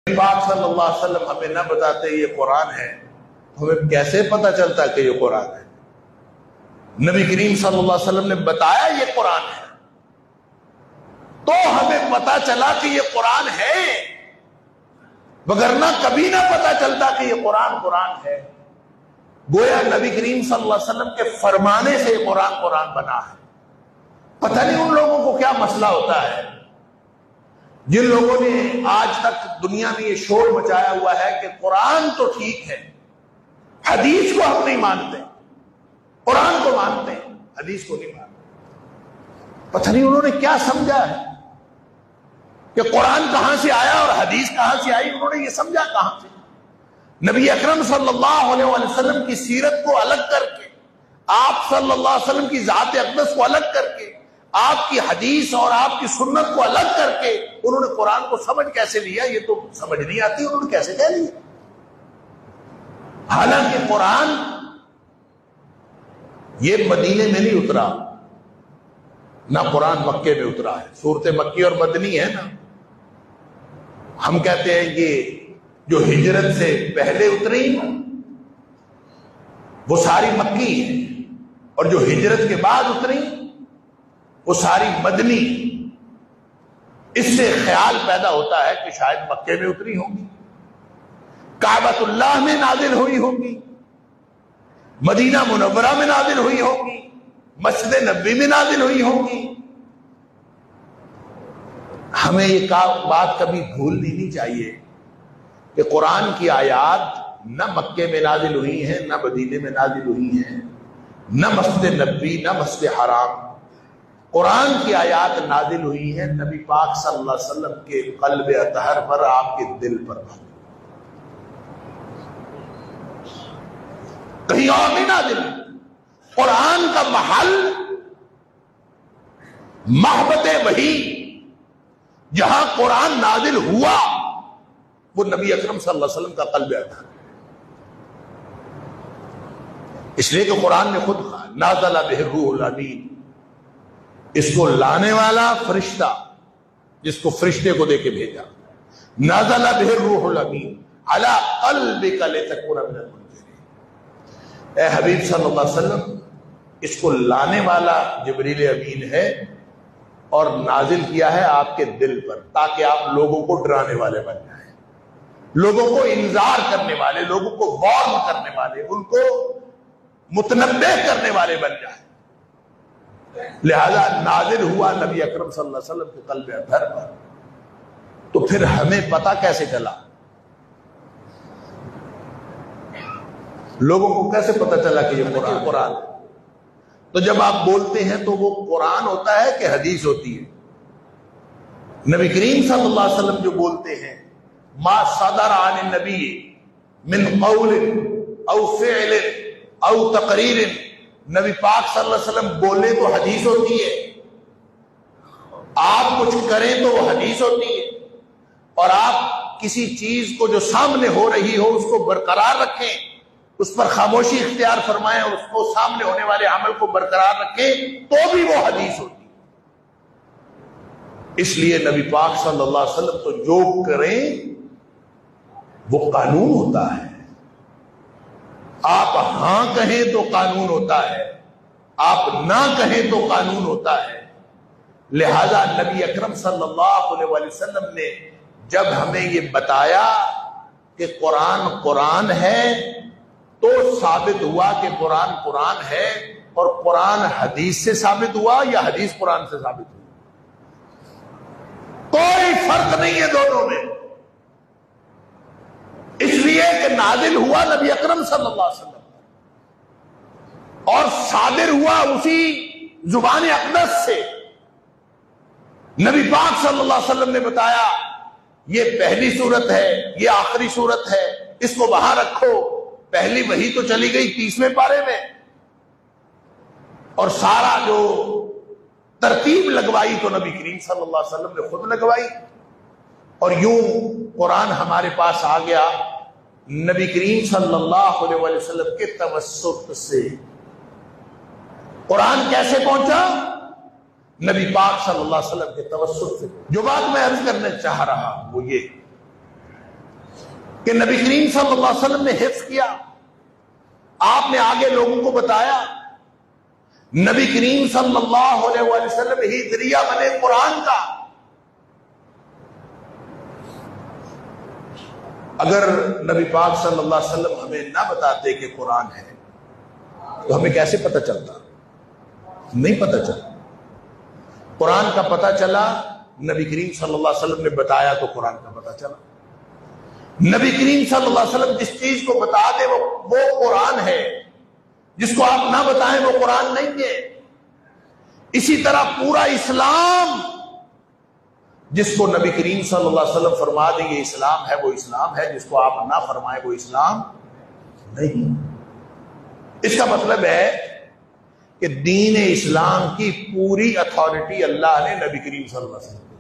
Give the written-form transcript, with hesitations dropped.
پاک صلی اللہ علیہ وسلم ہمیں نہ بتاتے یہ قرآن ہے، ہمیں کیسے پتہ چلتا کہ یہ قرآن ہے؟ نبی کریم صلی اللہ علیہ وسلم نے بتایا یہ قرآن ہے تو ہمیں پتہ چلا کہ یہ قرآن ہے، وگرنہ کبھی نہ پتہ چلتا کہ یہ قرآن ہے۔ گویا نبی کریم صلی اللہ علیہ وسلم کے فرمانے سے یہ قرآن بنا ہے۔ پتہ نہیں ان لوگوں کو کیا مسئلہ ہوتا ہے جن لوگوں نے آج تک دنیا میں یہ شور مچایا ہوا ہے کہ قرآن تو ٹھیک ہے، حدیث کو ہم نہیں مانتے، قرآن کو مانتے ہیں، حدیث کو نہیں مانتے۔ پتہ نہیں انہوں نے کیا سمجھا ہے کہ قرآن کہاں سے آیا اور حدیث کہاں سے آئی، انہوں نے یہ سمجھا کہاں سے؟ نبی اکرم صلی اللہ علیہ وسلم کی سیرت کو الگ کر کے، آپ صلی اللہ علیہ وسلم کی ذات اقدس کو الگ کر کے، آپ کی حدیث اور آپ کی سنت کو الگ کر کے انہوں نے قرآن کو سمجھ کیسے لیا؟ یہ تو سمجھ نہیں آتی انہوں نے کیسے کہہ لیا۔ حالانکہ قرآن یہ مدینے میں نہیں اترا، نہ قرآن مکے میں اترا ہے۔ صورت مکی اور مدنی ہے نا، ہم کہتے ہیں یہ جو ہجرت سے پہلے اتری وہ ساری مکی ہے، اور جو ہجرت کے بعد اتری وہ ساری مدنی۔ اس سے خیال پیدا ہوتا ہے کہ شاید مکے میں اتری ہوں گی، کعبۃ اللہ میں نازل ہوئی ہوں گی، مدینہ منورہ میں نازل ہوئی ہوں گی، مسجد نبوی میں نازل ہوئی ہوں گی۔ ہمیں یہ بات کبھی بھولنی نہیں چاہیے کہ قرآن کی آیات نہ مکے میں نازل ہوئی ہیں، نہ مدینے میں نازل ہوئی ہیں، نہ مسجد نبوی، نہ مسجد حرام۔ قرآن کی آیات نازل ہوئی ہیں نبی پاک صلی اللہ علیہ وسلم کے قلب اطہر پر، آپ کے دل پر، کہیں اور نہیں نازل۔ قرآن کا محل محبت وحی، جہاں قرآن نازل ہوا وہ نبی اکرم صلی اللہ علیہ وسلم کا قلب اطہر ہے۔ اس لیے کہ قرآن نے خود کہا نازل بہ الروح الامین، اس کو لانے والا فرشتہ، جس کو فرشتے کو دے کے بھیجا، نازل بہ الروح الامین علی قلبک لتکون من المنذرین۔ اے حبیب صلی اللہ علیہ وسلم، اس کو لانے والا جبریل امین ہے اور نازل کیا ہے آپ کے دل پر، تاکہ آپ لوگوں کو ڈرانے والے بن جائیں، لوگوں کو انذار کرنے والے، لوگوں کو وارن کرنے والے، ان کو متنبہ کرنے والے بن جائیں۔ لہذا نازل ہوا نبی اکرم صلی اللہ علیہ وسلم کے قلب اطہر پر۔ تو پھر ہمیں پتہ کیسے چلا؟ لوگوں کو کیسے پتہ چلا کہ یہ قرآن ہے؟ تو جب آپ بولتے ہیں تو وہ قرآن ہوتا ہے کہ حدیث ہوتی ہے؟ نبی کریم صلی اللہ علیہ وسلم جو بولتے ہیں ما صدر عن النبی من قول او فعل او تقریر، نبی پاک صلی اللہ علیہ وسلم بولے تو حدیث ہوتی ہے، آپ کچھ کریں تو وہ حدیث ہوتی ہے، اور آپ کسی چیز کو جو سامنے ہو رہی ہو اس کو برقرار رکھیں، اس پر خاموشی اختیار فرمائیں اور اس کو سامنے ہونے والے عمل کو برقرار رکھیں تو بھی وہ حدیث ہوتی ہے۔ اس لیے نبی پاک صلی اللہ علیہ وسلم تو جو کریں وہ قانون ہوتا ہے۔ آپ ہاں کہیں تو قانون ہوتا ہے، آپ نہ کہیں تو قانون ہوتا ہے۔ لہذا نبی اکرم صلی اللہ علیہ وسلم نے جب ہمیں یہ بتایا کہ قرآن ہے تو ثابت ہوا کہ قرآن ہے، اور قرآن حدیث سے ثابت ہوا یا حدیث قرآن سے ثابت ہوا، کوئی فرق نہیں ہے دونوں میں۔ اس لیے کہ نازل ہوا نبی اکرم صلی اللہ علیہ وسلم اور صادر ہوا اسی زبان اقدس سے۔ نبی پاک صلی اللہ علیہ وسلم نے بتایا یہ پہلی صورت ہے، یہ آخری صورت ہے، اس کو وہاں رکھو۔ پہلی وحی تو چلی گئی 30ویں پارے میں، اور سارا جو ترتیب لگوائی تو نبی کریم صلی اللہ علیہ وسلم نے خود لگوائی، اور یوں قرآن ہمارے پاس آ گیا نبی کریم صلی اللہ علیہ وسلم کے توسط سے۔ قرآن کیسے پہنچا؟ نبی پاک صلی اللہ علیہ وسلم کے توسط سے۔ جو بات میں عرض کرنا چاہ رہا وہ یہ کہ نبی کریم صلی اللہ علیہ وسلم نے حفظ کیا، آپ نے آگے لوگوں کو بتایا، نبی کریم صلی اللہ علیہ وسلم ہی ذریعہ بنے قرآن کا۔ اگر نبی پاک صلی اللہ علیہ وسلم ہمیں نہ بتاتے کہ قرآن ہے تو ہمیں کیسے پتہ چلتا؟ نہیں پتہ چلا۔ قرآن کا پتہ چلا، نبی کریم صلی اللہ علیہ وسلم نے بتایا تو قرآن کا پتہ چلا۔ نبی کریم صلی اللہ علیہ وسلم جس چیز کو بتا دے وہ قرآن ہے، جس کو آپ نہ بتائیں وہ قرآن نہیں ہے۔ اسی طرح پورا اسلام جس کو نبی کریم صلی اللہ علیہ وسلم فرما دیں گے اسلام ہے، وہ اسلام ہے، جس کو آپ نہ فرمائیں وہ اسلام نہیں۔ اس کا مطلب ہے کہ دین اسلام کی پوری اتھارٹی اللہ نے نبی کریم صلی اللہ علیہ وسلم